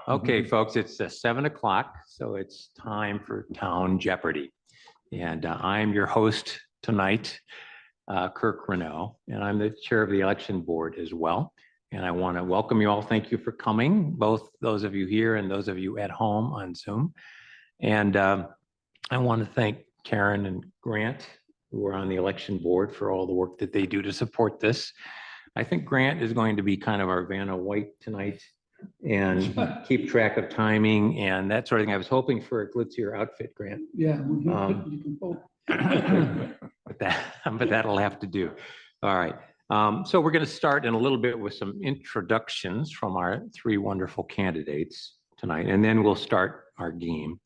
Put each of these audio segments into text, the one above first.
Okay, folks, it's 7 o'clock, so it's time for Town Jeopardy. And I'm your host tonight, Kirk Renault, and I'm the chair of the election board as well. And I want to welcome you all. Thank you for coming, both those of you here and those of you at home on Zoom. And I want to thank Karen and Grant, who are on the election board, for all the work that they do to support this. I think Grant is going to be kind of our Vanna White tonight and keep track of timing and that sort of thing. I was hoping for a glitzier outfit, Grant. Yeah, you can vote. but that'll have to do. All right. So we're going to start in a little bit with some introductions from our three wonderful candidates tonight, and then we'll start our game.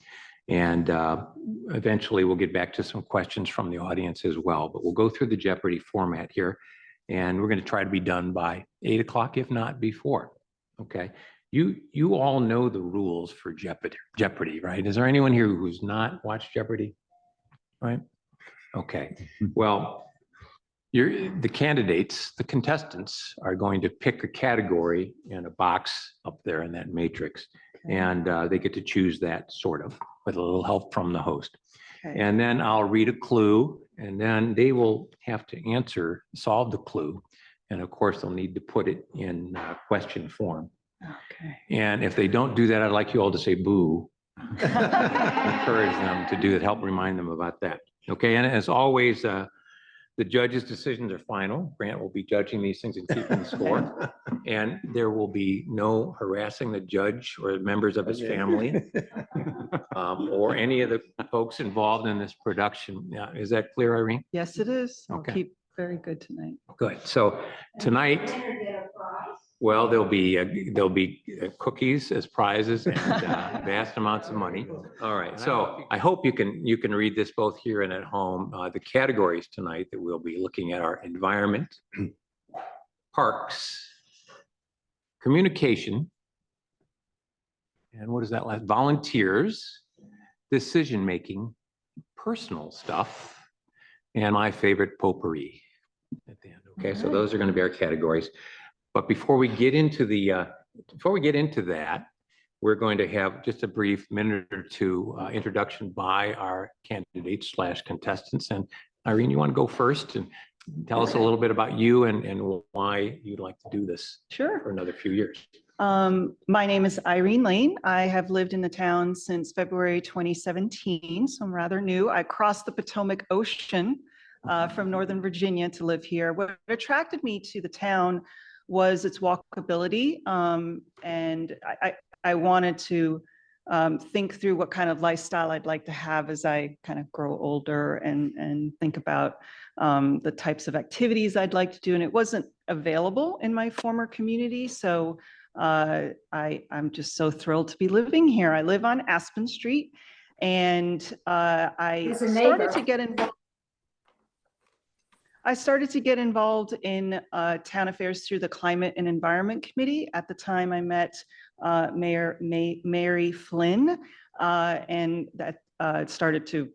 And eventually we'll get back to some questions from the audience as well. But we'll go through the Jeopardy format here, and we're going to try to be done by 8 o'clock, if not before. Okay. You all know the rules for Jeopardy, right? Is there anyone here who's not watched Jeopardy? Right? Okay. Well, the candidates, the contestants are going to pick a category in a box up there in that matrix. Okay. And they get to choose that sort of with a little help from the host. Okay. And then I'll read a clue, and then they will have to solve the clue. And of course, they'll need to put it in question form. Okay. And if they don't do that, I'd like you all to say boo. Encourage them to do it, help remind them about that. Okay, and as always, the judges' decisions are final. Grant will be judging these things and keeping the score. And there will be no harassing the judge or members of his family or any of the folks involved in this production. Is that clear, Irene? Yes, it is. Okay. I'll keep very good tonight. Good. So tonight, well, there'll be cookies as prizes and vast amounts of money. All right. So I hope you can read this both here and at home. The categories tonight that we'll be looking at are environment, parks, communication, and what is that last? Volunteers, decision making, personal stuff, and my favorite, potpourri at the end. Okay. So those are going to be our categories. But before we get into that, we're going to have just a brief minute or two introduction by our candidates / contestants. And Irene, you want to go first and tell us a little bit about you and why you'd like to do this for another few years. My name is Irene Lane. I have lived in the town since February 2017, so I'm rather new. I crossed the Potomac Ocean from Northern Virginia to live here. What attracted me to the town was its walkability, and I wanted to think through what kind of lifestyle I'd like to have as I kind of grow older and think about the types of activities I'd like to do. And it wasn't available in my former community, so I'm just so thrilled to be living here. I live on Aspen Street, and I started to get involved. I started to get involved in town affairs through the Climate and Environment Committee. At the time, I met Mayor Mary Flynn, and that started to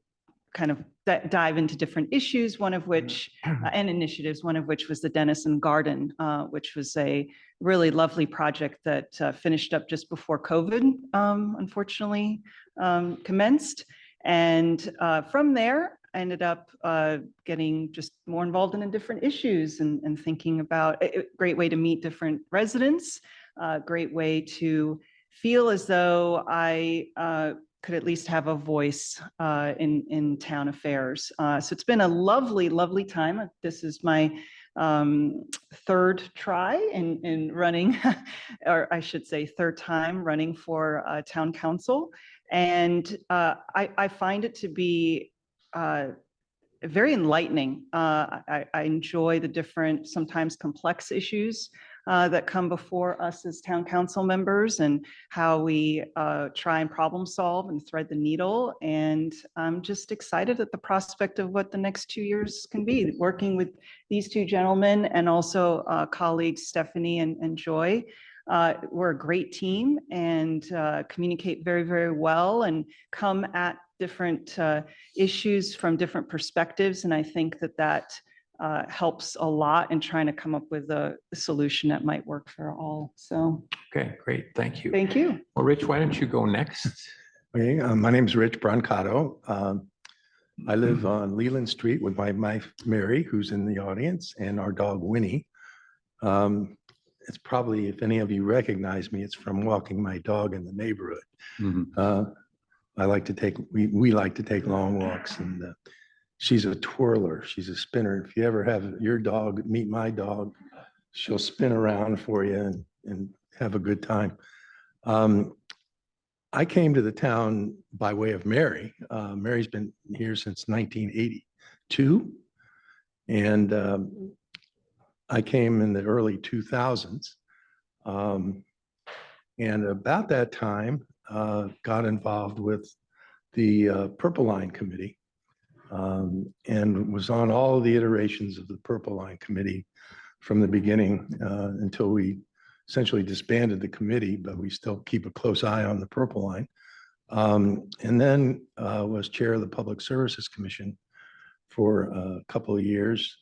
kind of dive into different issues, one of which, and initiatives, one of which was the Denison Garden, which was a really lovely project that finished up just before COVID, unfortunately, commenced. And from there, I ended up getting just more involved in different issues and thinking about a great way to meet different residents, a great way to feel as though I could at least have a voice in town affairs. So it's been a lovely, lovely time. This is my third try in running, or I should say third time running for town council. And I find it to be very enlightening. I enjoy the different, sometimes complex issues that come before us as town council members and how we try and problem solve and thread the needle. And I'm just excited at the prospect of what the next 2 years can be, working with these two gentlemen and also colleagues Stephanie and Joy. We're a great team and communicate very, very well and come at different issues from different perspectives. And I think that helps a lot in trying to come up with a solution that might work for all. So, Okay, great. Thank you. thank you. Well, Rich, why don't you go next? Okay, my name is Rich Brancato. I live on Leland Street with my wife, Mary, who's in the audience, and our dog, Winnie. It's probably, if any of you recognize me, it's from walking my dog in the neighborhood. I like to take, we like to take long walks, and she's a twirler. She's a spinner. If you ever have your dog meet my dog, she'll spin around for you and have a good time. I came to the town by way of Mary. Mary's been here since 1982. And I came in the early 2000s. And about that time, got involved with the Purple Line Committee and was on all of the iterations of the Purple Line Committee from the beginning until we essentially disbanded the committee, but we still keep a close eye on the Purple Line. And then was chair of the Public Services Commission for a couple of years.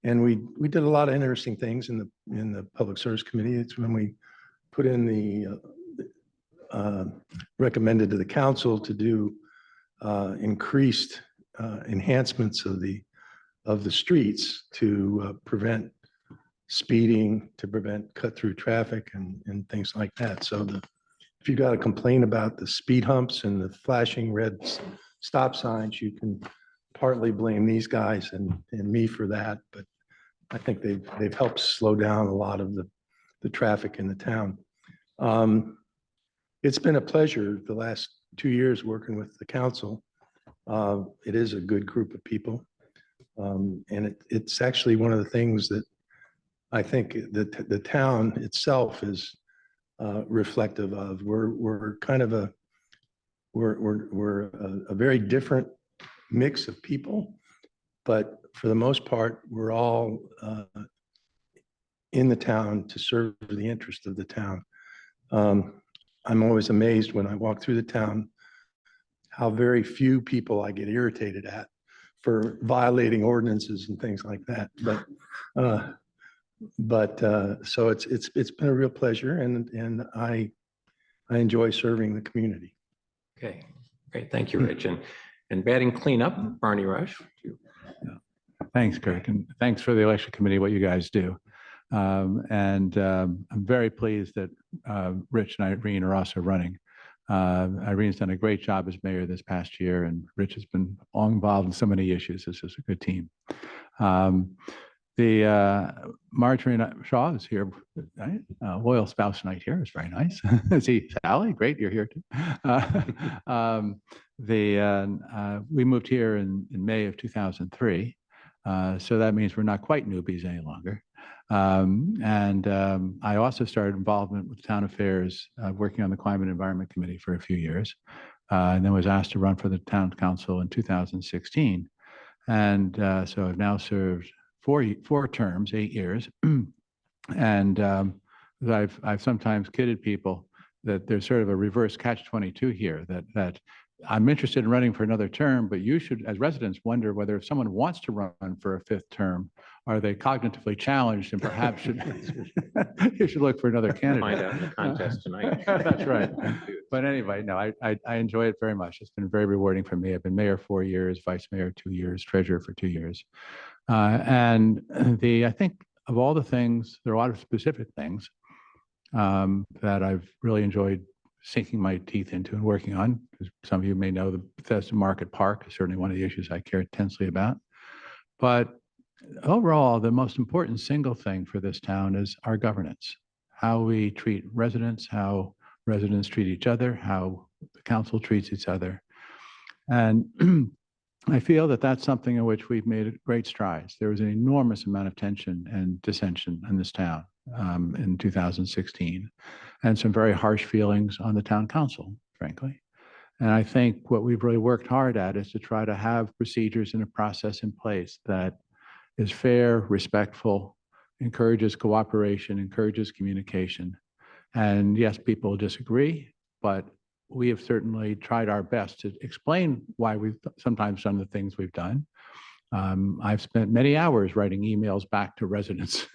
And we did a lot of interesting things in the Public Service Committee. It's when we put in the recommended to the council to do increased enhancements of the streets to prevent speeding, to prevent cut through traffic and things like that. So if you got a complaint about the speed humps and the flashing red stop signs, you can partly blame these guys and me for that. But I think they've helped slow down a lot of the traffic in the town. It's been a pleasure the last 2 years working with the council. It is a good group of people. And it's actually one of the things that I think the town itself is reflective of. We're kind of we're a very different mix of people, but for the most part, we're all in the town to serve the interest of the town. I'm always amazed when I walk through the town how very few people I get irritated at for violating ordinances and things like that. But so it's been a real pleasure, and I enjoy serving the community. Okay, great. Thank you, Rich. And batting cleanup, Barney Rush. Thanks, Kirk, and thanks for the election committee, what you guys do. I'm very pleased that Rich and Irene are also running. Irene's done a great job as mayor this past year, and Rich has been all involved in so many issues. This is a good team. Marjorie Shaw is here, right? Loyal spouse night here is very nice. See, Sally, great, you're here too. We moved here in May of 2003. So that means we're not quite newbies any longer. I also started involvement with town affairs, working on the Climate and Environment Committee for a few years, and then was asked to run for the town council in 2016. So I've now served four terms, 8 years. I've sometimes kidded people that there's sort of a reverse catch-22 here, that I'm interested in running for another term, but you should, as residents, wonder whether if someone wants to run for a 5th term, are they cognitively challenged and perhaps you should look for another candidate. Find out in the contest tonight. That's right. But anyway, no, I enjoy it very much. It's been very rewarding for me. I've been mayor 4 years, vice mayor 2 years, treasurer for 2 years. I think of all the things, there are a lot of specific things that I've really enjoyed sinking my teeth into and working on. As some of you may know, the Bethesda Market Park is certainly one of the issues I care intensely about. But overall, the most important single thing for this town is our governance, how we treat residents, how residents treat each other, how the council treats each other. And I feel that that's something in which we've made great strides. There was an enormous amount of tension and dissension in this town in 2016, and some very harsh feelings on the town council, frankly. And I think what we've really worked hard at is to try to have procedures and a process in place that is fair, respectful, encourages cooperation, encourages communication. And yes, people disagree, but we have certainly tried our best to explain why we've sometimes done the things we've done, I've spent many hours writing emails back to residents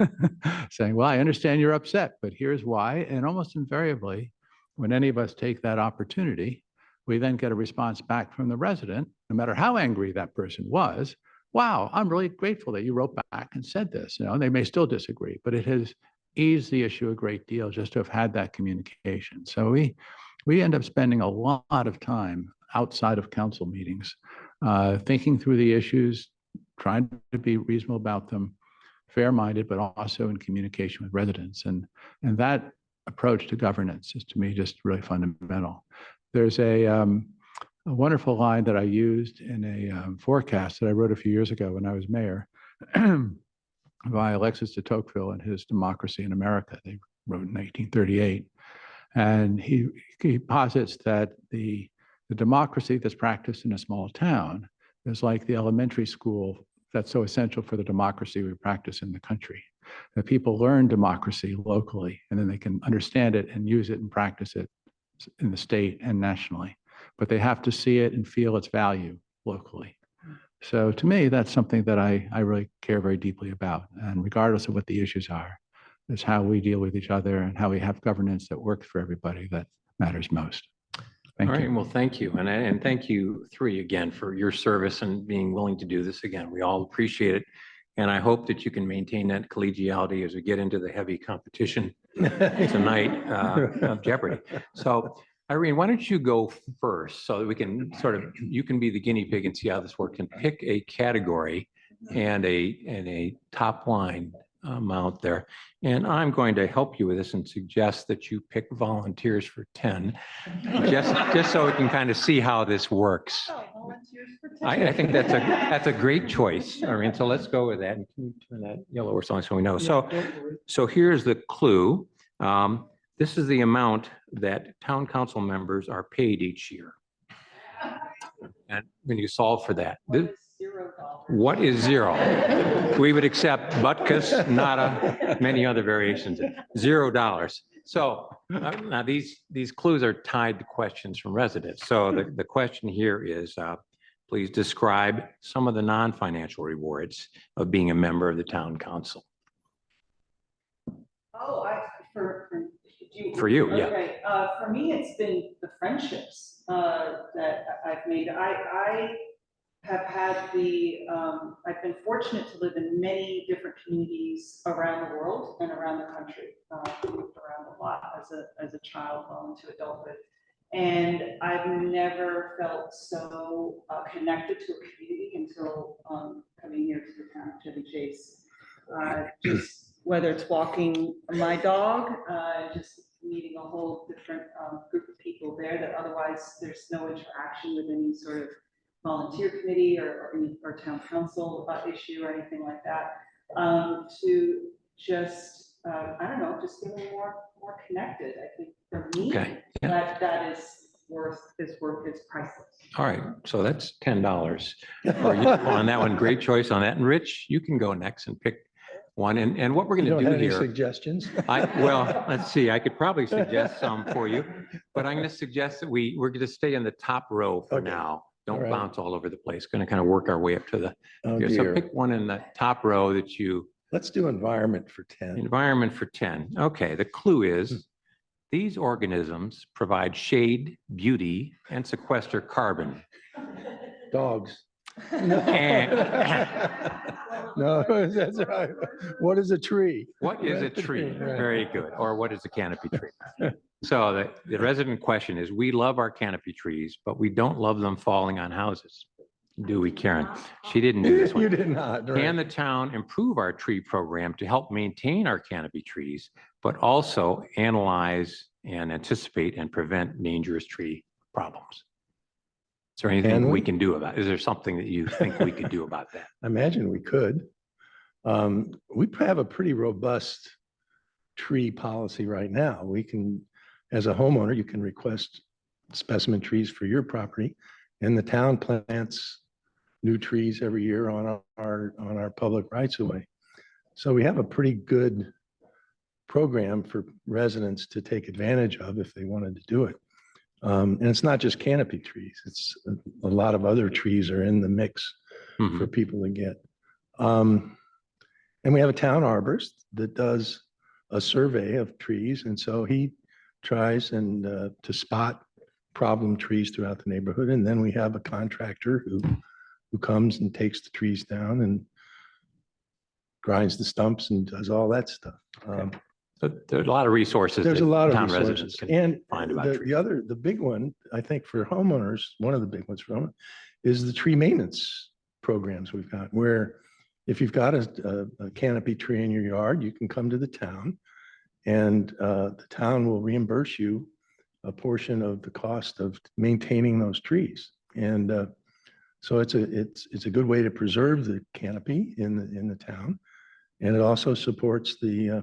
saying, well, I understand you're upset, but here's why. And almost invariably, when any of us take that opportunity, we then get a response back from the resident, no matter how angry that person was. Wow, I'm really grateful that you wrote back and said this. You know, they may still disagree, but it has eased the issue a great deal just to have had that communication. So we end up spending a lot of time outside of council meetings, thinking through the issues, trying to be reasonable about them, fair-minded, but also in communication with residents. And that approach to governance is, to me, just really fundamental. There's a wonderful line that I used in a forecast that I wrote a few years ago when I was mayor by Alexis de Tocqueville and his Democracy in America. They wrote in 1938. And he posits that the democracy that's practiced in a small town is like the elementary school that's so essential for the democracy we practice in the country. That people learn democracy locally, and then they can understand it and use it and practice it in the state and nationally. But they have to see it and feel its value locally. So to me, that's something that I really care very deeply about. And regardless of what the issues are, is how we deal with each other and how we have governance that works for everybody that matters most. Thank All you. right, well, thank you. And thank you three again for your service and being willing to do this again. We all appreciate it. And I hope that you can maintain that collegiality as we get into the heavy competition tonight of Jeopardy. So Irene, why don't you go first so that we can you can be the guinea pig and see how this works, and pick a category and a top line amount there. And I'm going to help you with this and suggest that you pick volunteers for 10, just so we can kind of see how this works. Oh, volunteers for 10. I think that's a great choice. I mean, so let's go with that. And can you turn that yellow or something so we know? So here's the clue. This is the amount that town council members are paid each year. And when you solve for that, what is zero? We would accept butkus, nada, many other variations. $0. So now these clues are tied to questions from residents. So the question here is, please describe some of the non-financial rewards of being a member of the town council. Oh, For you, yeah. Okay. For me, it's been the friendships that I've made. I have had I've been fortunate to live in many different communities around the world and around the country. I moved around a lot as a child well into adulthood. And I've never felt so connected to a community until coming here to the town of Chevy Chase. Just whether it's walking my dog, just meeting a whole different group of people there that otherwise there's no interaction with any sort of volunteer committee or town council issue or anything like that. To just, I don't know, just feeling more connected. I think for me, Okay. Yeah. that is priceless. All right, so that's $10 for you on that one. Great choice on that. And Rich, you can go next and pick one. And what we're going to do Any here. suggestions? Well, let's see. I could probably suggest some for you, but I'm going to suggest that we're going to stay in the top row for now. Don't bounce all over the place. Going to kind of work our way up to the. So pick one in the top row that you. Let's do environment for 10. Environment for 10. Okay. The clue is these organisms provide shade, beauty, and sequester carbon. Dogs. No, no, that's right. What is a tree? What is a tree? Very good. Or what is a canopy tree? So the resident question is, we love our canopy trees, but we don't love them falling on houses. Do we, Karen? She didn't do this one. You did not. Right. Can the town improve our tree program to help maintain our canopy trees, but also analyze and anticipate and prevent dangerous tree problems? Is there anything we can do about it? Is there something that you think we could do about that? I imagine we could. We have a pretty robust tree policy right now. We can, as a homeowner, you can request specimen trees for your property, and the town plants new trees every year on our public rights of way. So we have a pretty good program for residents to take advantage of if they wanted to do it. And it's not just canopy trees. It's a lot of other trees are in the mix for people to get. And we have a town arborist that does a survey of trees. And so he tries to spot problem trees throughout the neighborhood. And then we have a contractor who comes and takes the trees down and grinds the stumps and does all that stuff. So there's a lot of resources. There's that a lot of town resources. residents can And find about trees. the big one, I think for homeowners, one of the big ones for homeowners is the tree maintenance programs we've got, where if you've got a canopy tree in your yard, you can come to the town and the town will reimburse you a portion of the cost of maintaining those trees. And so it's a good way to preserve the canopy in the town. And it also supports the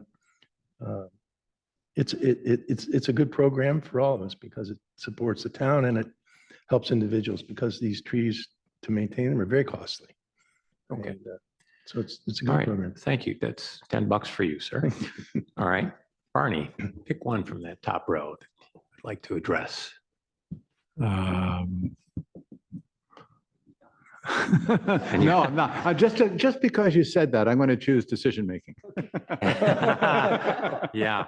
it's a good program for all of us because it supports the town and it helps individuals because these trees to maintain them are very costly. Okay. And, so it's a All good right. program. Thank you. That's $10 for you, sir. All right. Barney, pick one from that top row that I'd like to address. No, I'm not. Just because you said that, I'm going to choose decision-making. Yeah.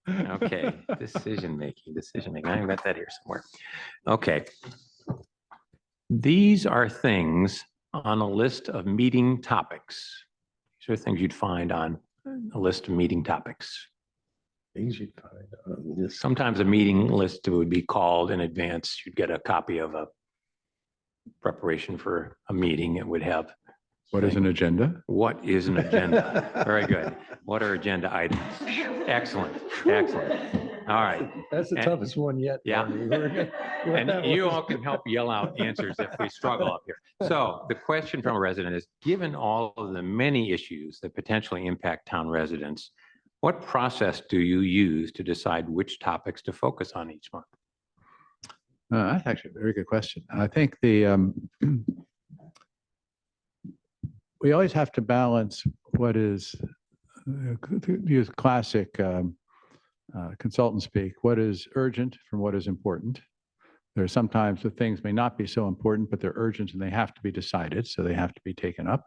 Okay. Decision making. I've got that here somewhere. Okay. These are things on a list of meeting topics. These are things you'd find on a list of meeting topics. Things you'd find on this. Sometimes a meeting list would be called in advance. You'd get a copy of a preparation for a meeting. It would have. What is an agenda? What is an agenda? Very good. What are agenda items? Excellent. All right. That's the And- toughest one yet. Yeah. Barney. We're gonna- And you all can help yell out answers if we struggle up here. So the question from a resident is, given all of the many issues that potentially impact town residents, what process do you use to decide which topics to focus on each month? That's actually a very good question. And I think we always have to balance what is, to use classic consultant speak, what is urgent from what is important. There are sometimes the things may not be so important, but they're urgent and they have to be decided, so they have to be taken up.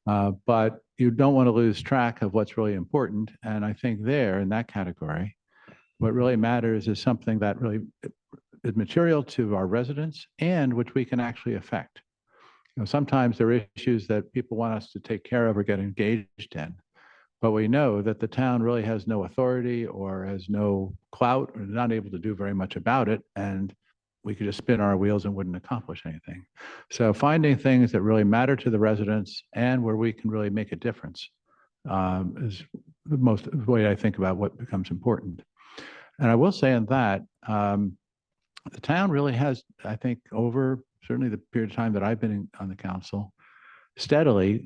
But you don't want to lose track of what's really important. And I think there, in that category, what really matters is something that really is material to our residents and which we can actually affect. Sometimes there are issues that people want us to take care of or get engaged in, but we know that the town really has no authority or has no clout or not able to do very much about it. And we could just spin our wheels and wouldn't accomplish anything. So finding things that really matter to the residents and where we can really make a difference is the way I think about what becomes important. And I will say in that, the town really has, I think, over certainly the period of time that I've been on the council, steadily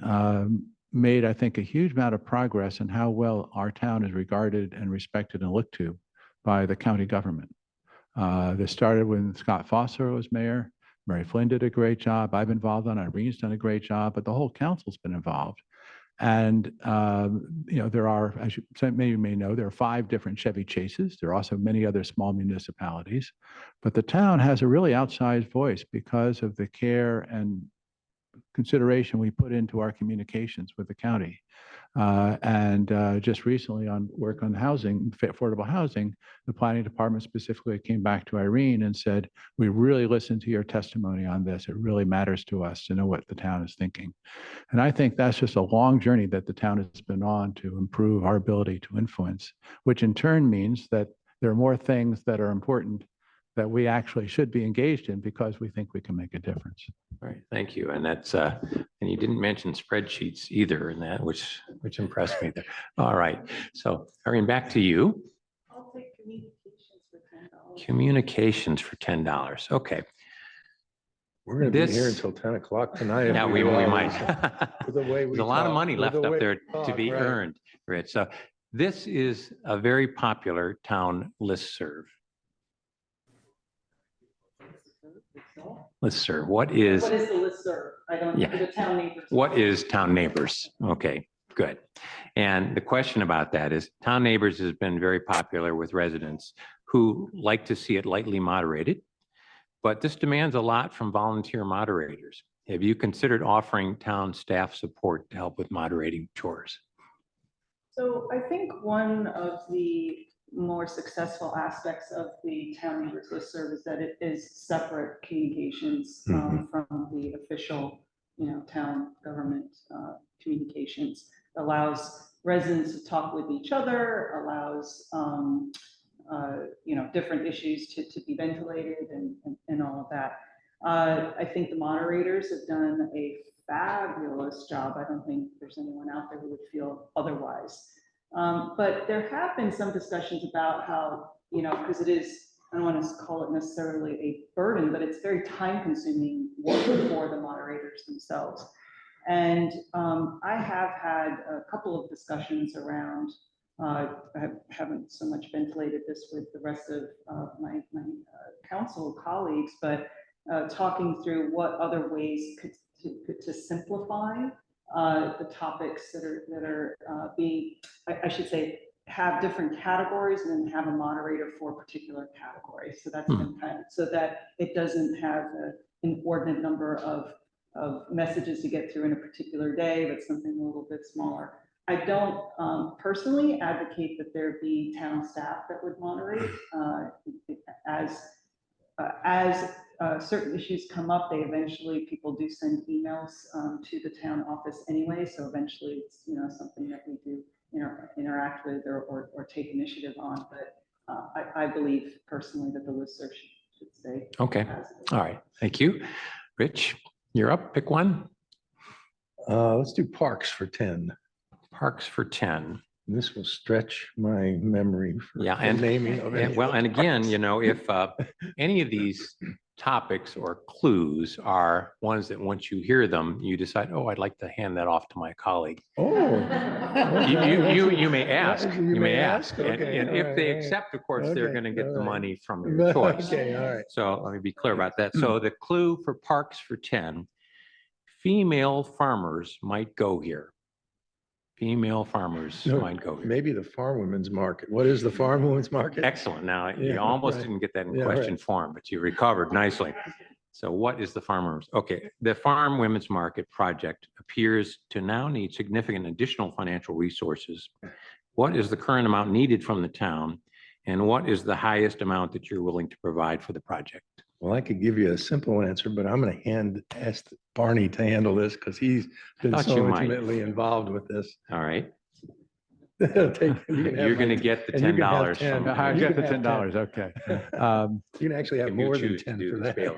made, I think, a huge amount of progress in how well our town is regarded and respected and looked to by the county government. This started when Scott Foster was mayor. Mary Flynn did a great job. I've been involved on it. Irene's done a great job, but the whole council's been involved. And, there are, as many of you may know, there are 5 different Chevy Chases. There are also many other small municipalities, but the town has a really outsized voice because of the care and consideration we put into our communications with the county. Just recently on work on housing, affordable housing, the planning department specifically came back to Irene and said, we really listened to your testimony on this. It really matters to us to know what the town is thinking. And I think that's just a long journey that the town has been on to improve our ability to influence, which in turn means that there are more things that are important that we actually should be engaged in because we think we can make a difference. All right, thank you. And that's, and you didn't mention spreadsheets either in that, which impressed me there. All right, so Irene, back to you. I'll take communications for $10. Communications for $10. Okay. We're going to be This- here until 10 o'clock tonight. if Yeah, we do all might. this. With the way we There's a lot of talk, money with left the up way there we to talk, be right. earned, Rich. So this is a very popular town listserv. Listserv. What is What is the listserv? I don't, Yeah. for the town neighbors. What is Town Neighbors? Okay, good. And the question about that is Town Neighbors has been very popular with residents who like to see it lightly moderated, but this demands a lot from volunteer moderators. Have you considered offering town staff support to help with moderating chores? So I think one of the more successful aspects of the town neighbors listserv is that it is separate communications from the official, town government communications. Allows residents to talk with each other, allows different issues to be ventilated and all of that. I think the moderators have done a fabulous job. I don't think there's anyone out there who would feel otherwise. But there have been some discussions about how, because it is, I don't want to call it necessarily a burden, but it's very time consuming work for the moderators themselves. And I have had a couple of discussions around, I haven't so much ventilated this with the rest of my council colleagues, but talking through what other ways to simplify the topics that are being, I should say, have different categories and then have a moderator for a particular category. So that's been kind of, so that it doesn't have an inordinate number of messages to get through in a particular day, but something a little bit smaller. I don't personally advocate that there be town staff that would moderate. As certain issues come up, people do send emails to the town office anyway. So eventually it's, something that we do interact with or take initiative on. But I believe personally that the listserv should stay. Okay. All right. Thank you. Rich, you're up. Pick one. Let's do parks for 10. Parks for 10. This will stretch my memory for Yeah, the naming of any well, of the and again, parks. if any of these topics or clues are ones that once you hear them, you decide, oh, I'd like to hand that off to my colleague. Oh. You may ask. You may ask. Okay, And all if right, they all right. accept, of course, they're Okay, going to get all the right. money from your choice. Okay, all right. So let me be clear about that. So the clue for Parks for 10, female farmers might go here. Female farmers No, might go here. Maybe the farm women's market. What is the farm women's market? Excellent. Now, you Yeah, almost right. didn't get that in Yeah, question right. form, but you recovered nicely. So what is the farmers? Okay, the Farm Women's Market project appears to now need significant additional financial resources. What is the current amount needed from the town? And what is the highest amount that you're willing to provide for the project? Well, I could give you a simple answer, but I'm going to ask Barney to handle this because he's been Thought so you might. intimately involved with this. All right. You're You're going to get the and you can have $10 10. from. I You get the can have $10. Okay. You can actually have If you more than choose to 10 do for the that. scale.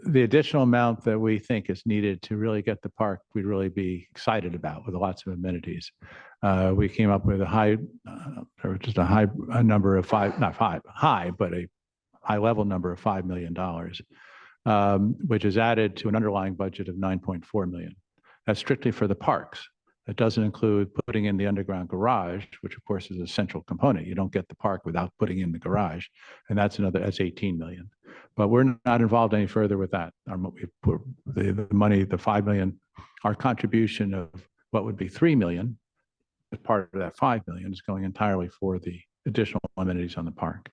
The additional amount that we think is needed to really get the park, we'd really be excited about with lots of amenities. We came up with a high number of but a high level number of $5 million, which is added to an underlying budget of $9.4 million. That's strictly for the parks. That doesn't include putting in the underground garage, which of course is a central component. You don't get the park without putting in the garage. And that's 18 million. But we're not involved any further with that. The money, the 5 million, our contribution of what would be 3 million, as part of that 5 million is going entirely for the additional amenities on the park.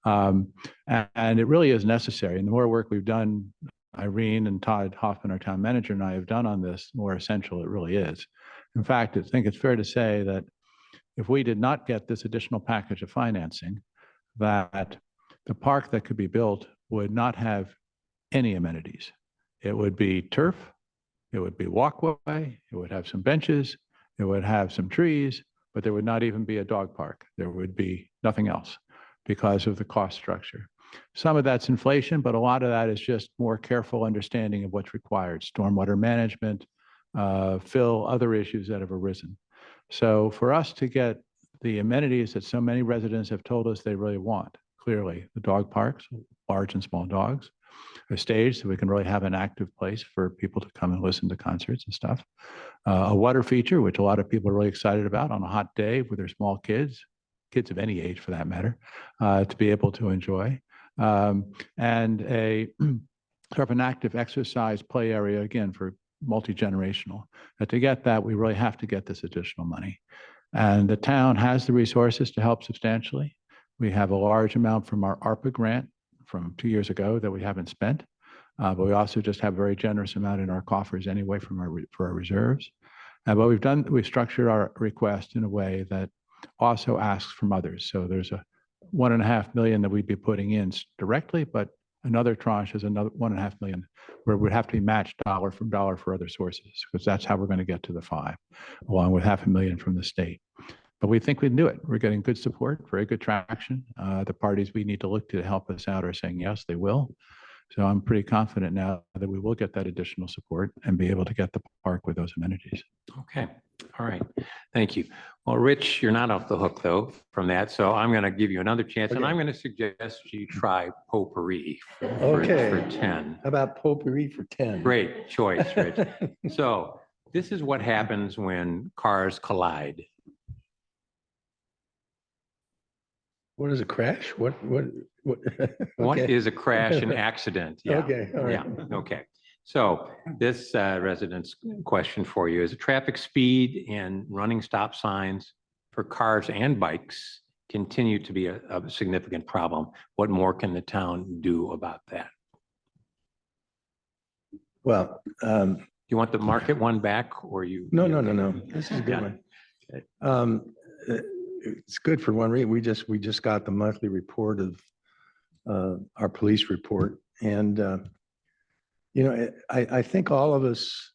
And it really is necessary. And the more work we've done, Irene and Todd Hoffman, our town manager, and I have done on this, the more essential it really is. In fact, I think it's fair to say that if we did not get this additional package of financing, that the park that could be built would not have any amenities. It would be turf, it would be walkway, it would have some benches, it would have some trees, but there would not even be a dog park. There would be nothing else because of the cost structure. Some of that's inflation, but a lot of that is just more careful understanding of what's required, stormwater management, fill, other issues that have arisen. So for us to get the amenities that so many residents have told us they really want, clearly the dog parks, large and small dogs, a stage so we can really have an active place for people to come and listen to concerts and stuff, a water feature, which a lot of people are really excited about on a hot day with their small kids of any age for that matter, to be able to enjoy, and a sort of an active exercise play area, again, for multi-generational. But to get that, we really have to get this additional money. And the town has the resources to help substantially. We have a large amount from our ARPA grant from 2 years ago that we haven't spent. But we also just have a very generous amount in our coffers anyway for our reserves. What we've done, we've structured our request in a way that also asks from others. So there's a 1.5 million that we'd be putting in directly, but another tranche is another 1.5 million where we'd have to be matched dollar for dollar for other sources, because that's how we're going to get to the 5, along with 500,000 from the state. But we think we can do it. We're getting good support, very good traction. The parties we need to look to help us out are saying yes, they will. So I'm pretty confident now that we will get that additional support and be able to get the park with those amenities. Okay, all right, thank you. Well, Rich, you're not off the hook though from that, so I'm going to give you another chance, and Okay. I'm going to suggest you try potpourri for Okay. 10. How about potpourri for 10? Great choice, Rich. So this is what happens when cars collide. What is a crash? What? What Okay. is a crash and accident? Yeah. Okay, all right. Yeah, okay. So this resident's question for you is traffic speed and running stop signs for cars and bikes continue to be a significant problem. What more can the town do about that? Well, You want the market one back or you? no. This is a good Yeah. one. It's good for one reason. We just got the monthly report of our police report, and I think all of us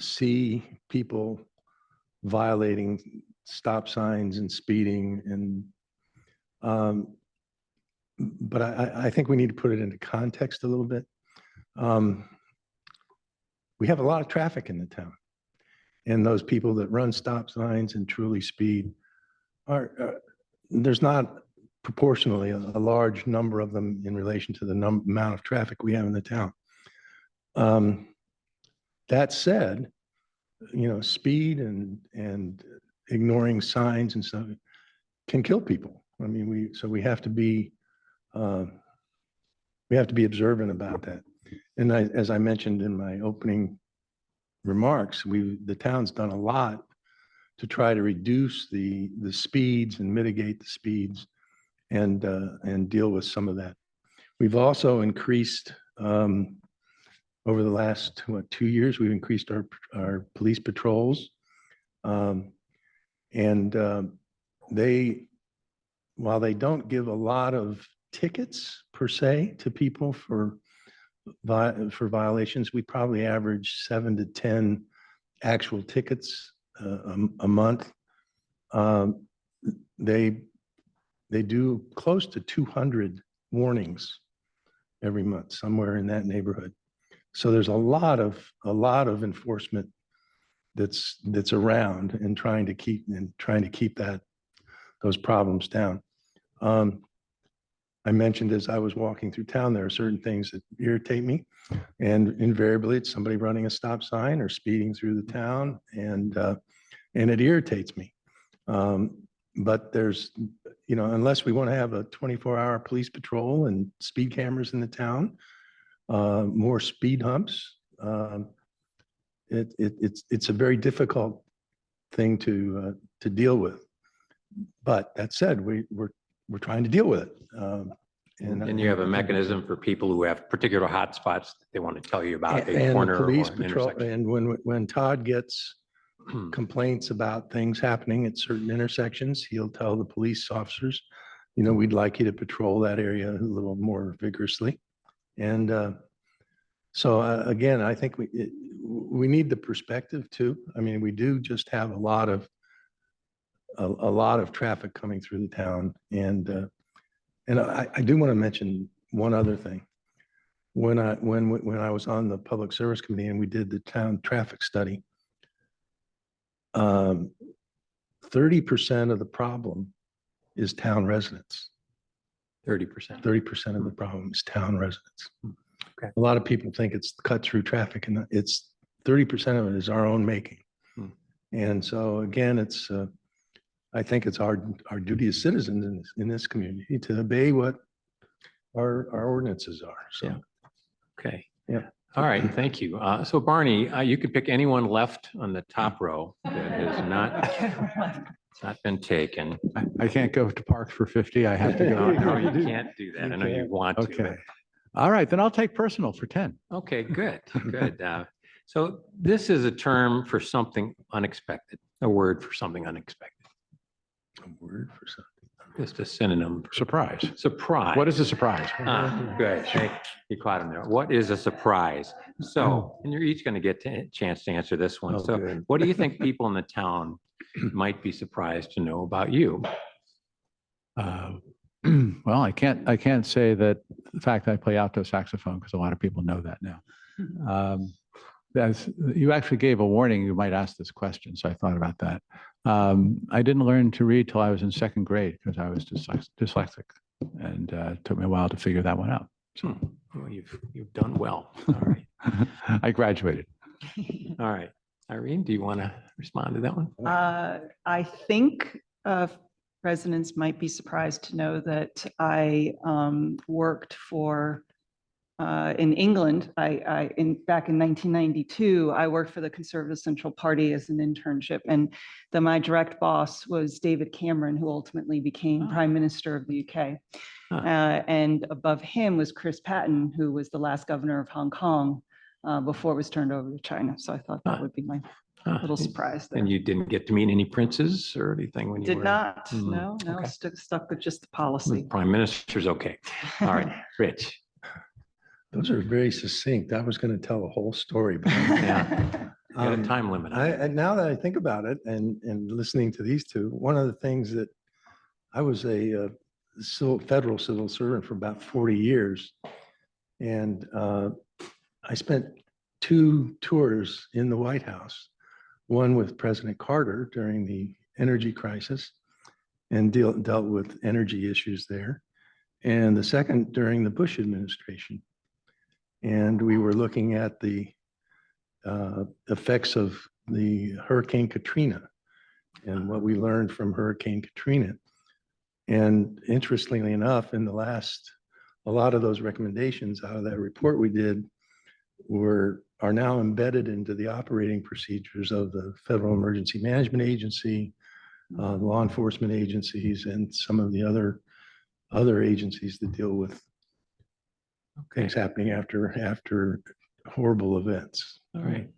see people violating stop signs and speeding, and but I think we need to put it into context a little bit. We have a lot of traffic in the town, and those people that run stop signs and truly speed there's not proportionally a large number of them in relation to the amount of traffic we have in the town. That said, speed and ignoring signs and stuff can kill people. I mean, we have to be observant about that. And as I mentioned in my opening remarks, the town's done a lot to try to reduce the speeds and mitigate the speeds and deal with some of that. We've also increased over the last 2 years, we've increased our police patrols. And while they don't give a lot of tickets per se to people for violations, we probably average 7 to 10 actual tickets a month. They do close to 200 warnings every month, somewhere in that neighborhood. So there's a lot of enforcement that's around and trying to keep those problems down. I mentioned as I was walking through town, there are certain things that irritate me, and invariably it's somebody running a stop sign or speeding through the town, and it irritates me. But there's, unless we want to have a 24-hour police patrol and speed cameras in the town, more speed humps, it's a very difficult thing to deal with. But that said, we're trying to deal with it. And you have a mechanism for people who have particular hotspots that they want to tell you about, a and corner the or police an patrol. intersection. And when Todd gets complaints about things happening at certain intersections, he'll tell the police officers, we'd like you to patrol that area a little more vigorously. And so again, I think we need the perspective too. I mean, we do just have a lot of traffic coming through the town, and I do want to mention one other thing. When I was on the Public Service Committee and we did the town traffic study, 30% of the problem is town residents. 30%. 30% of the problem is town residents. Okay. A lot of people think it's cut through traffic, and it's 30% of it is our own making. And so again, I think it's our duty as citizens in this community to obey what our ordinances are. So, Yeah. Okay. Yeah. All right, thank you. So Barney, you could pick anyone left on the top row that has not been taken. I can't go to parks for 50. I have to No, go. you can't do that. I know you want to. Okay. All right, then I'll take personal for 10. Okay, good, good. So this is a term for something unexpected, a word for something unexpected. A word for something. Just a synonym. Surprise. Surprise. What is a surprise? Good. You caught him there. What is a surprise? So, and you're each going to get a chance to answer this one. Oh, So good. what do you think people in the town might be surprised to know about you? Well, I can't say that the fact that I play alto saxophone, because a lot of people know that now. You actually gave a warning, you might ask this question, so I thought about that. I didn't learn to read till I was in second grade because I was dyslexic, and it took me a while to figure that one out. Well, you've done well. All right. I graduated. All right. Irene, do you want to respond to that one? I think residents might be surprised to know that I worked for in England. Back in 1992, I worked for the Conservative Central Party as an internship, and my direct boss was David Cameron, who ultimately became Prime Minister of the UK. And above him was Chris Patton, who was the last governor of Hong Kong before it was turned over to China. So I thought that would be my little surprise there. And you didn't get to meet any princes or anything when you Did were? not. No, okay. stuck with just the policy. The Prime Minister's okay. All right, Rich. Those are very succinct. I was going to tell a whole story, but Yeah. Got a time limit on it. now that I think about it and listening to these two, one of the things that I was a federal civil servant for about 40 years. And I spent 2 tours in the White House, one with President Carter during the energy crisis and dealt with energy issues there. And the second during the Bush administration. And we were looking at the effects of the Hurricane Katrina and what we learned from Hurricane Katrina. And interestingly enough, in the last, a lot of those recommendations out of that report we did are now embedded into the operating procedures of the Federal Emergency Management Agency, law enforcement agencies, and some of the other agencies that deal with things happening after horrible events. All right.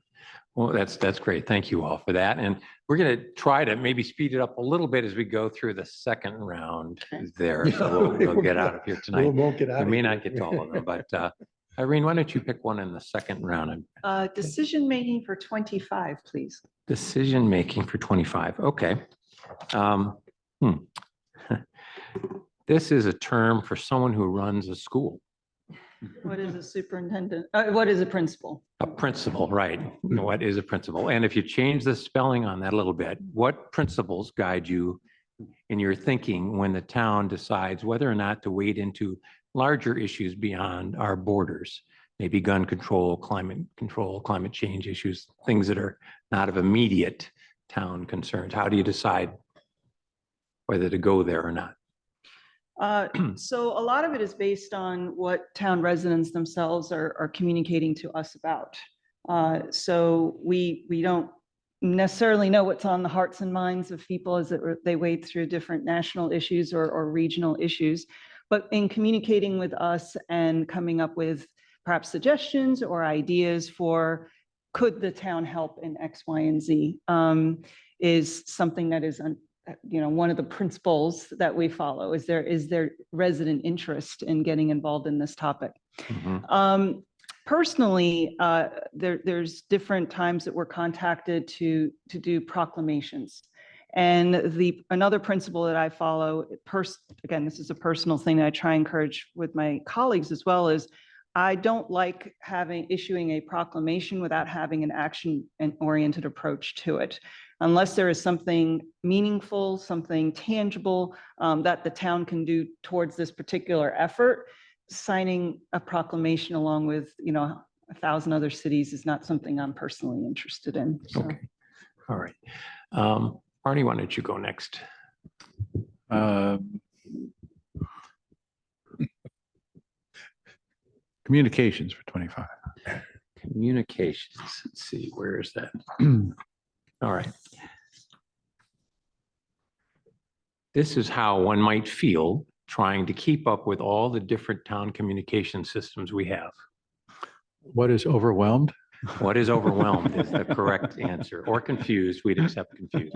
Well, that's great. Thank you all for that. And we're going to try to maybe speed it up a little bit as we go through the second round there. So we'll get out of here tonight. We won't get out. We may not get to all of them, but Irene, why don't you pick one in the second round? Decision-making for 25, please. Decision-making for 25. Okay. This is a term for someone who runs a school. What is a superintendent? What is a principal? A principal, right. What is a principal? And if you change the spelling on that a little bit, what principles guide you in your thinking when the town decides whether or not to wade into larger issues beyond our borders? Maybe gun control, climate change issues, things that are not of immediate town concerns. How do you decide whether to go there or not? So a lot of it is based on what town residents themselves are communicating to us about. So we don't necessarily know what's on the hearts and minds of people as they wade through different national issues or regional issues. But in communicating with us and coming up with perhaps suggestions or ideas for could the town help in X, Y, and Z is something that is one of the principles that we follow. Is there resident interest in getting involved in this topic? Mm-hmm. Personally, there's different times that we're contacted to do proclamations. And another principle that I follow, again, this is a personal thing that I try and encourage with my colleagues as well, is I don't like issuing a proclamation without having an action and oriented approach to it. Unless there is something meaningful, something tangible that the town can do towards this particular effort, signing a proclamation along with 1,000 other cities is not something I'm personally interested in. So. Okay. All right. Arnie, why don't you go next? Communications for 25. Communications. Let's see, where is that? All right. This is how one might feel trying to keep up with all the different town communication systems we have? What is overwhelmed? What is overwhelmed is the correct answer, or confused. We'd accept confused.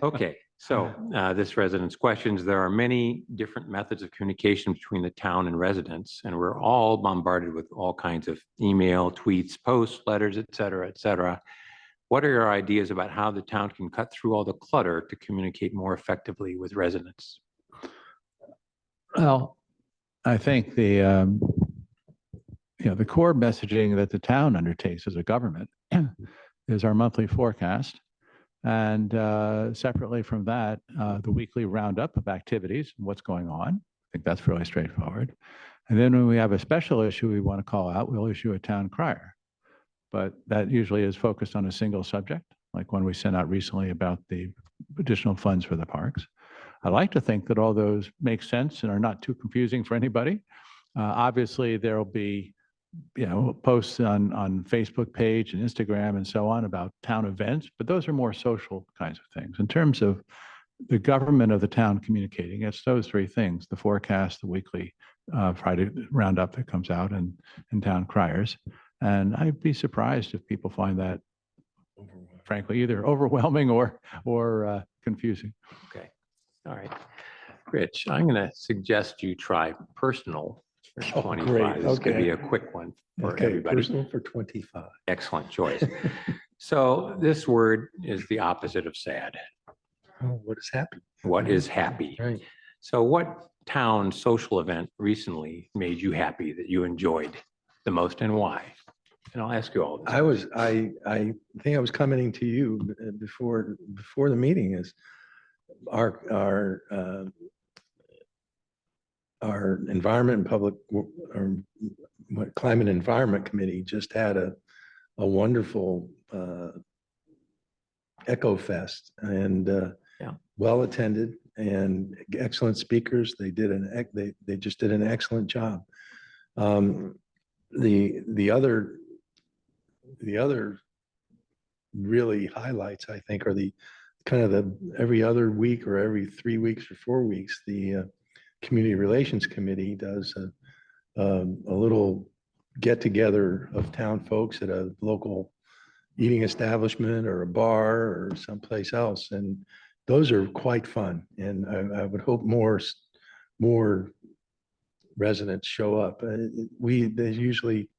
Okay, so this resident's questions, there are many different methods of communication between the town and residents, and we're all bombarded with all kinds of email, tweets, posts, letters, et cetera, et cetera. What are your ideas about how the town can cut through all the clutter to communicate more effectively with residents? Well, I think the core messaging that the town undertakes as a government is our monthly forecast. And separately from that, the weekly roundup of activities and what's going on. I think that's fairly straightforward. And then when we have a special issue we want to call out, we'll issue a town crier. But that usually is focused on a single subject, like when we sent out recently about the additional funds for the parks. I like to think that all those make sense and are not too confusing for anybody. Obviously, there will be posts on Facebook page and Instagram and so on about town events, but those are more social kinds of things. In terms of the government of the town communicating, it's those three things: the forecast, the weekly Friday roundup that comes out, and town criers. And I'd be surprised if people find that, frankly, either overwhelming or confusing. Okay, all right. Rich, I'm going to suggest you try personal for 25. Great. This is going to be Okay. a quick one for Okay, everybody. personal for 25. Excellent choice. So this word is the opposite of sad. Oh, what is happy? What is happy? Right. So what town social event recently made you happy that you enjoyed the most, and why? And I'll ask you all this. I think I was commenting to you before the meeting is our environment and public or climate and environment committee just had a wonderful Echo Fest, and well attended and excellent speakers. They just did an excellent job. The other really highlights, I think, are the kind of the every other week or every 3 weeks or 4 weeks, the Community Relations Committee does a little get together of town folks at a local eating establishment or a bar or someplace else. And those are quite fun. And I would hope more residents show up. There's usually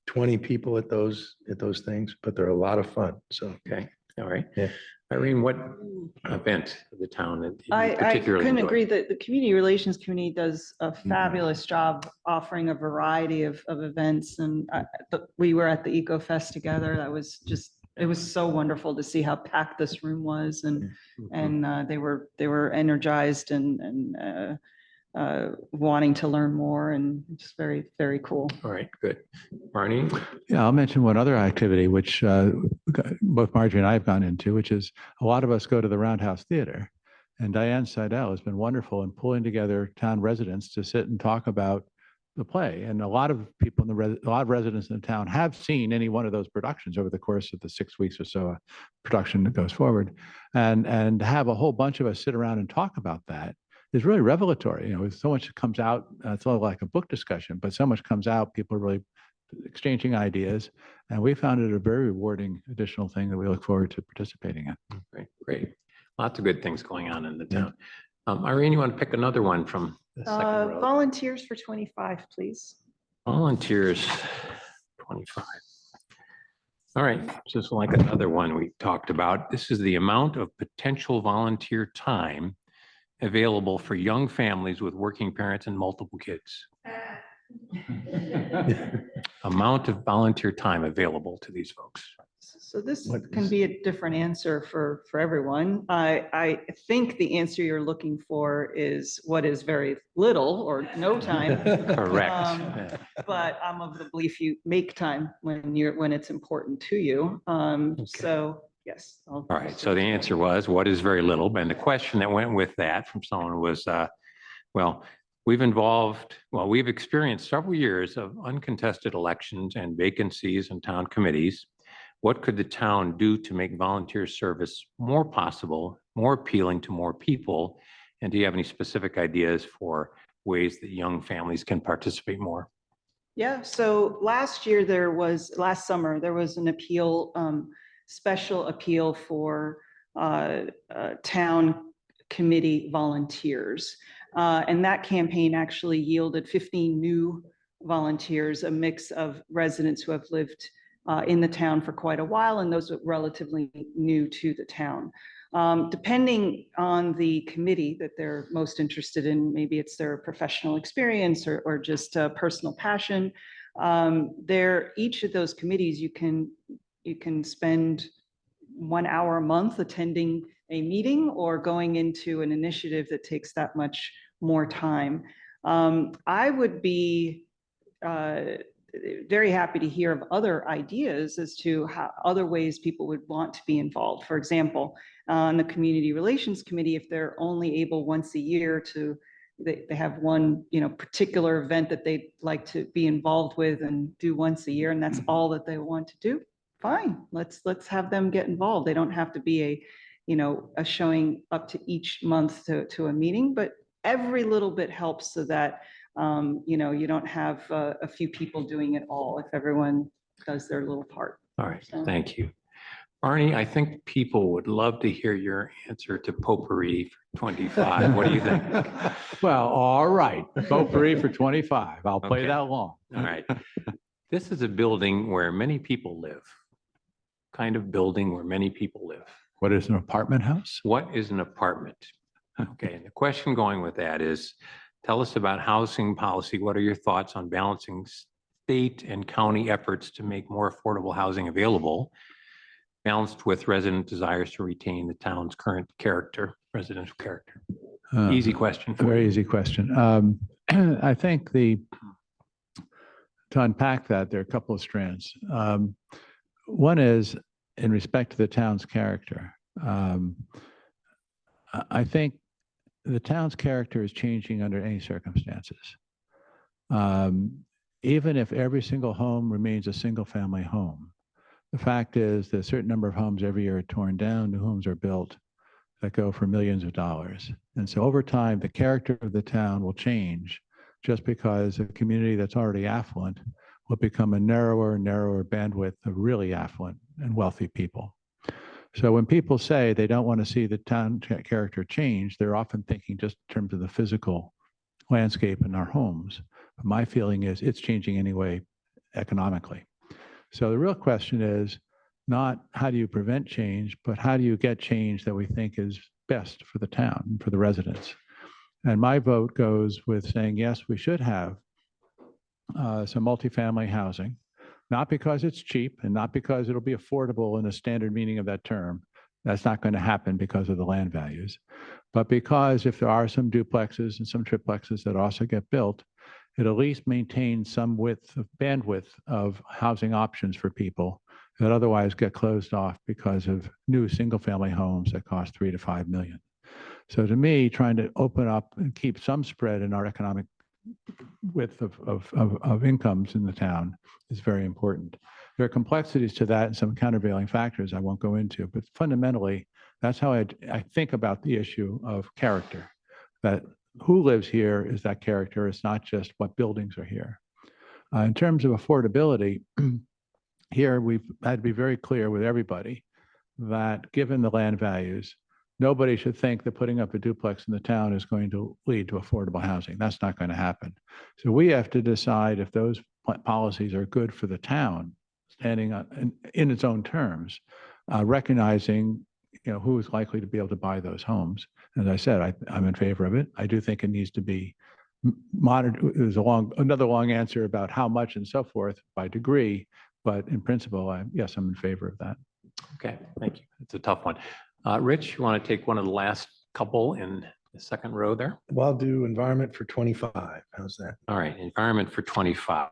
20 people at those things, but they're a lot of fun. So Okay, all right. Yeah. Irene, what event of the town that you I particularly couldn't enjoyed? agree that the Community Relations Committee does a fabulous job offering a variety of events. And we were at the Eco Fest together. That was just, it was so wonderful to see how packed this room was, and they were energized and wanting to learn more, and just very, very cool. All right, good. Marnie? Yeah, I'll mention one other activity, which both Marjorie and I have gone into, which is a lot of us go to the Roundhouse Theater. And Diane Seidel has been wonderful in pulling together town residents to sit and talk about the play. And a lot of people a lot of residents in the town have seen any one of those productions over the course of the 6 weeks or so production that goes forward. And to have a whole bunch of us sit around and talk about that is really revelatory. So much comes out, it's all like a book discussion, but so much comes out, people are really exchanging ideas. And we found it a very rewarding additional thing that we look forward to participating in. Great, great. Lots of good things going on in the town. Irene, you want to pick another one from the second row? Volunteers for 25, please. Volunteers, 25. All right, just like another one we talked about, this is the amount of potential volunteer time available for young families with working parents and multiple kids. Amount of volunteer time available to these folks. So this can be a different answer for everyone. I think the answer you're looking for is what is very little or no time. Correct. But I'm of the belief you make time when it's important to you. So yes. All right, so the answer was what is very little, and the question that went with that from someone was, well, we've experienced several years of uncontested elections and vacancies in town committees. What could the town do to make volunteer service more possible, more appealing to more people, And do you have any specific ideas for ways that young families can participate more? Yeah, so last summer, there was an appeal, special appeal for town committee volunteers. And that campaign actually yielded 15 new volunteers, a mix of residents who have lived in the town for quite a while and those relatively new to the town. Depending on the committee that they're most interested in, maybe it's their professional experience or just personal passion. Each of those committees, you can spend 1 hour a month attending a meeting or going into an initiative that takes that much more time. I would be very happy to hear of other ideas as to how other ways people would want to be involved. For example, on the Community Relations Committee, if they're only able once a year to, they have one, particular event that they'd like to be involved with and do once a year, and that's all that they want to do, fine, let's have them get involved. They don't have to be a showing up to each month to a meeting, but every little bit helps so that you don't have a few people doing it all if everyone does their little part. All right, So. thank you. Arnie, I think people would love to hear your answer to potpourri for 25. What do you think? Well, all right. Potpourri for 25. I'll play Okay. that long. All right. This is a building where many people live. Kind of building where many people live. What is an apartment house? What is an apartment? Okay, and the question going with that is, tell us about housing policy. What are your thoughts on balancing state and county efforts to make more affordable housing available, balanced with resident desires to retain the town's current character, residential character? Easy question. A very easy question. I think to unpack that, there are a couple of strands. One is in respect to the town's character. I think the town's character is changing under any circumstances. Even if every single home remains a single family home, the fact is that a certain number of homes every year are torn down, new homes are built that go for millions of dollars. And so over time, the character of the town will change just because a community that's already affluent will become a narrower and narrower bandwidth of really affluent and wealthy people. So when people say they don't want to see the town character change, they're often thinking just in terms of the physical landscape in our homes. But my feeling is it's changing anyway economically. So the real question is not how do you prevent change, but how do you get change that we think is best for the town and for the residents? And my vote goes with saying, yes, we should have some multifamily housing, not because it's cheap and not because it'll be affordable in a standard meaning of that term. That's not going to happen because of the land values, but because if there are some duplexes and some triplexes that also get built, it at least maintains some bandwidth of housing options for people that otherwise get closed off because of new single family homes that cost $3 to $5 million. So to me, trying to open up and keep some spread in our economic width of incomes in the town is very important. There are complexities to that and some countervailing factors I won't go into, but fundamentally, that's how I think about the issue of character, that who lives here is that character. It's not just what buildings are here. In terms of affordability, here we've had to be very clear with everybody that given the land values, nobody should think that putting up a duplex in the town is going to lead to affordable housing. That's not going to happen. So we have to decide if those policies are good for the town, standing on, in its own terms, recognizing who is likely to be able to buy those homes. As I said, I'm in favor of it. I do think it needs to be monitored. There's another long answer about how much and so forth by degree, but in principle, yes, I'm in favor of that. Okay, thank you. It's a tough one. Rich, you want to take one of the last couple in the second row there? Well, I'll do environment for 25. How's that? All right, environment for 25.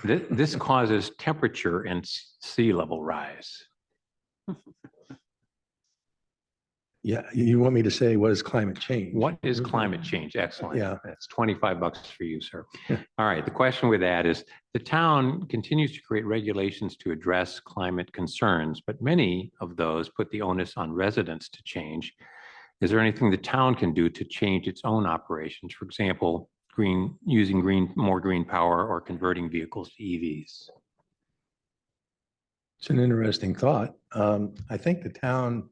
This causes temperature and sea level rise. Yeah, you want me to say, what is climate change? What is climate change? Excellent. Yeah. That's $25 for you, sir. All right. The question with that is the town continues to create regulations to address climate concerns, but many of those put the onus on residents to change. Is there anything the town can do to change its own operations? For example, using more green power or converting vehicles to EVs? It's an interesting thought. I think the town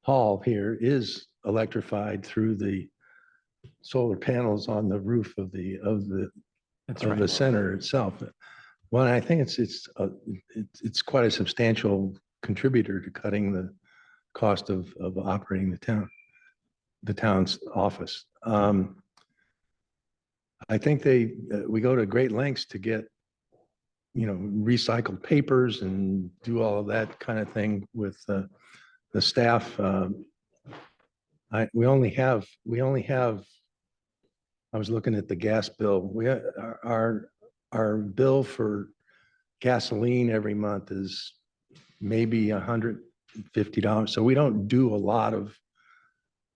hall here is electrified through the solar panels on the roof of the That's of the center itself. Well, I think it's quite a substantial contributor to cutting the cost of operating the town's office. I think we go to great lengths to get, recycled papers and do all of that kind of thing with the staff. We only have, I was looking at the gas bill. Our bill for gasoline every month is maybe $150. So we don't do a lot of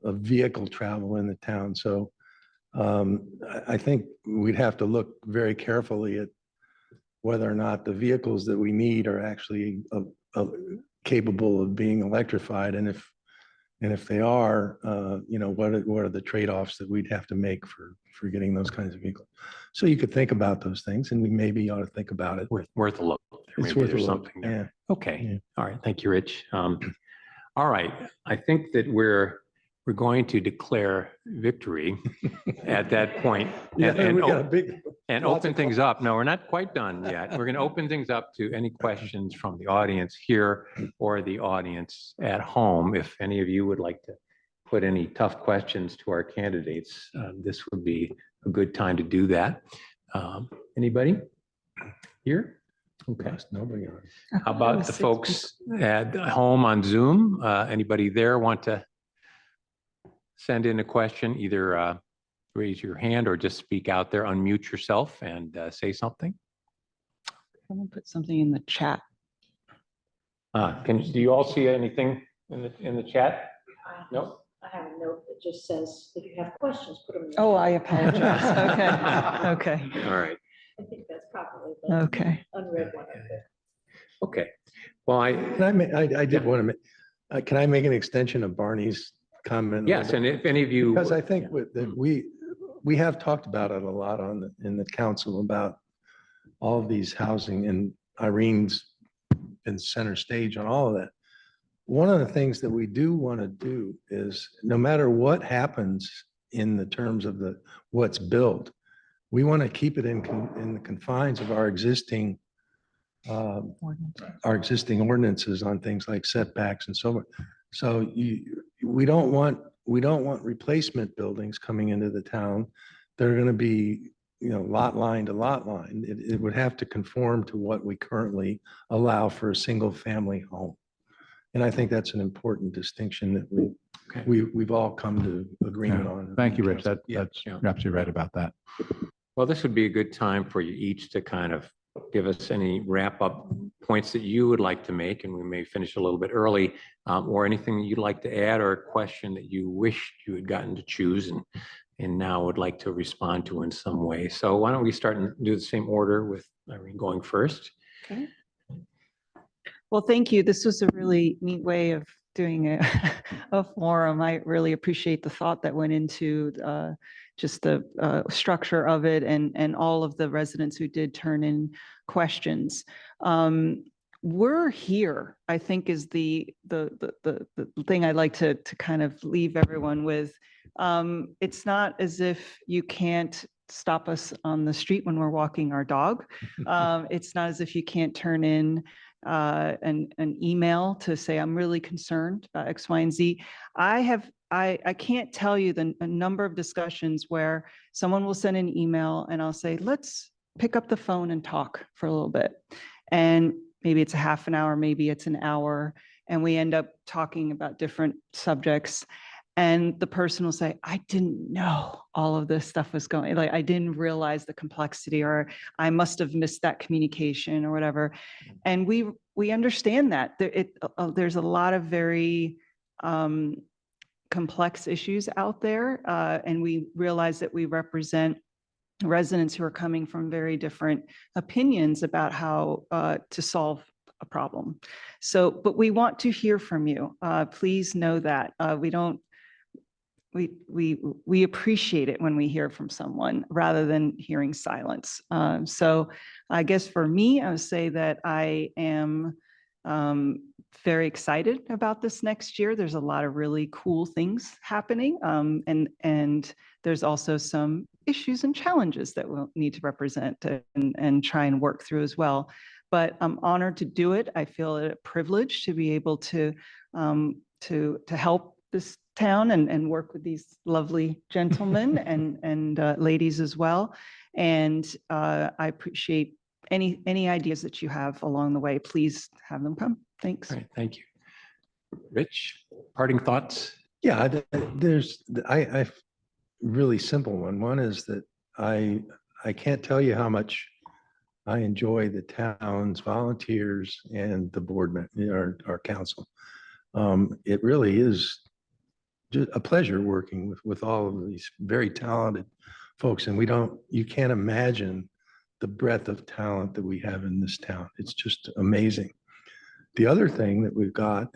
vehicle travel in the town. So I think we'd have to look very carefully at whether or not the vehicles that we need are actually capable of being electrified. And if they are, what are the trade-offs that we'd have to make for getting those kinds of vehicles? So you could think about those things, and we maybe ought to think about it. Worth a look. It's Maybe worth a there's look. something there. Yeah. Okay. Yeah. All right. Thank you, Rich. All right. I think that we're going to declare victory at that point Yeah, and we got a big. lots open of things up. No, we're not quite done yet. We're going to open things up to any questions from the audience here or the audience at home. If any of you would like to put any tough questions to our candidates, this would be a good time to do that. Anybody here? Okay. Nobody. How about the folks at home on Zoom? Anybody there want to send in a question? Either raise your hand or just speak out there, unmute yourself and say something. Someone put something in the chat. Do you all see anything in the chat? No? I have a note that just says, if you have questions, put them in. Oh, I apologize. Okay. Okay. All right. I think that's probably the Okay. unread one up there. Okay. Well, I did want to make, can I make an extension of Barney's comment? yes, and if any of you. Because I think we have talked about it a lot in the council about all of these housing, and Irene's been center stage on all of that. One of the things that we do want to do is, no matter what happens in the terms of what's built, we want to keep it in the confines of our existing ordinances on things like setbacks and so on. So we don't want replacement buildings coming into the town. They're going to be, lot line to lot line. It would have to conform to what we currently allow for a single family home. And I think that's an important distinction that we've all come to agreement on. Thank you, Rich. That's Yeah. you're absolutely right about that. Well, this would be a good time for you each to kind of give us any wrap up points that you would like to make, and we may finish a little bit early, or anything you'd like to add, or a question that you wished you had gotten to choose and now would like to respond to in some way. So why don't we start and do the same order with Irene going first? Okay. Well, thank you. This was a really neat way of doing a forum. I really appreciate the thought that went into just the structure of it, and all of the residents who did turn in questions. We're here, I think, is the thing I'd like to kind of leave everyone with. It's not as if you can't stop us on the street when we're walking our dog. It's not as if you can't turn in an email to say, I'm really concerned about X, Y, and Z. I can't tell you a number of discussions where someone will send an email and I'll say, let's pick up the phone and talk for a little bit. And maybe it's a half an hour, maybe it's an hour, and we end up talking about different subjects. And the person will say, I didn't know all of this stuff was going, like, I didn't realize the complexity, or I must have missed that communication or whatever. And we understand that there's a lot of very complex issues out there. And we realize that we represent residents who are coming from very different opinions about how to solve a problem. So, but we want to hear from you. Please know that we appreciate it when we hear from someone rather than hearing silence. So I guess for me, I would say that I am very excited about this next year. There's a lot of really cool things happening. And there's also some issues and challenges that we'll need to represent and try and work through as well. But I'm honored to do it. I feel it a privilege to be able to help this town and work with these lovely gentlemen and ladies as well. And I appreciate any ideas that you have along the way. Please have them come. Thanks. All right, thank you. Rich, parting thoughts? Yeah, there's I really simple one. One is that I can't tell you how much I enjoy the town's volunteers and the board, our council. It really is just a pleasure working with all of these very talented folks. And you can't imagine the breadth of talent that we have in this town. It's just amazing. The other thing that we've got,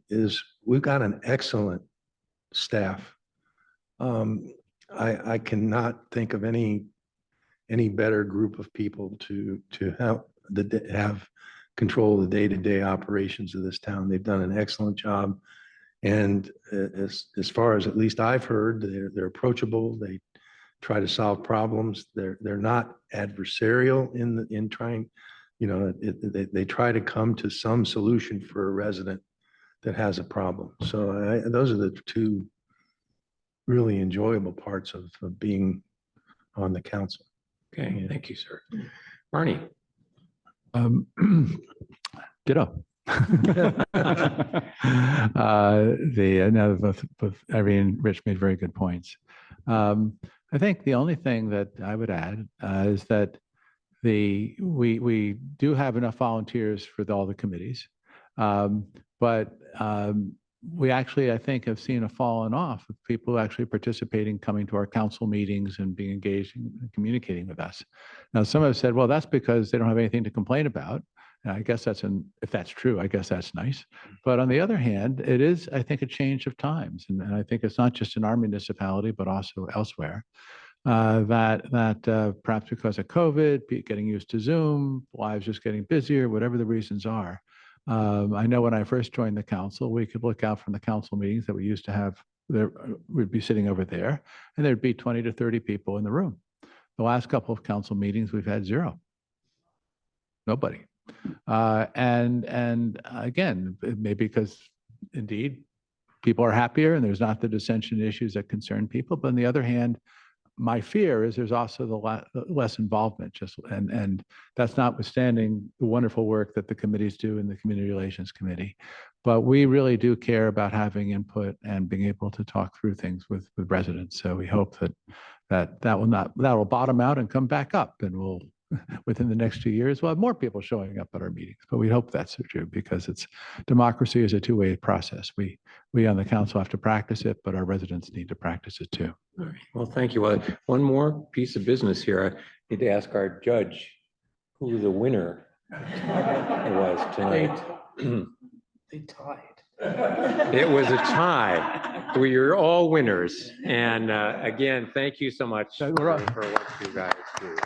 is we've got an excellent staff. I cannot think of any better group of people to have control of the day-to-day operations of this town. They've done an excellent job. And as far as at least I've heard, they're approachable. They try to solve problems. They're not adversarial in trying, they try to come to some solution for a resident that has a problem. So those are the two really enjoyable parts of being on the council. Okay, thank you, sir. Marnie. Ditto. Both Irene and Rich made very good points. I think the only thing that I would add is that we do have enough volunteers for all the committees, but we actually, I think, have seen a falling off of people actually participating, coming to our council meetings and being engaged and communicating with us. Now, some have said, well, that's because they don't have anything to complain about. And I guess if that's true, I guess that's nice. But on the other hand, it is, I think, a change of times. And I think it's not just in our municipality, but also elsewhere. That perhaps because of COVID, getting used to Zoom, lives just getting busier, whatever the reasons are. I know when I first joined the council, we could look out from the council meetings that we used to have. We'd be sitting over there, and there'd be 20 to 30 people in the room. The last couple of council meetings, we've had zero. Nobody. And again, maybe because indeed people are happier and there's not the dissension issues that concern people. But on the other hand, my fear is there's also the less involvement, and that's notwithstanding the wonderful work that the committees do in the Community Relations Committee. But we really do care about having input and being able to talk through things with residents. So we hope that will bottom out and come back up, and we'll within the next 2 years, we'll have more people showing up at our meetings. But we hope that's true, because democracy is a two-way process. We on the council have to practice it, but our residents need to practice it too. All right. Well, thank you. One more piece of business here. I need to ask our judge who the winner was tonight. They tied. It was a tie. You're all winners. And again, thank you so much for what you guys do.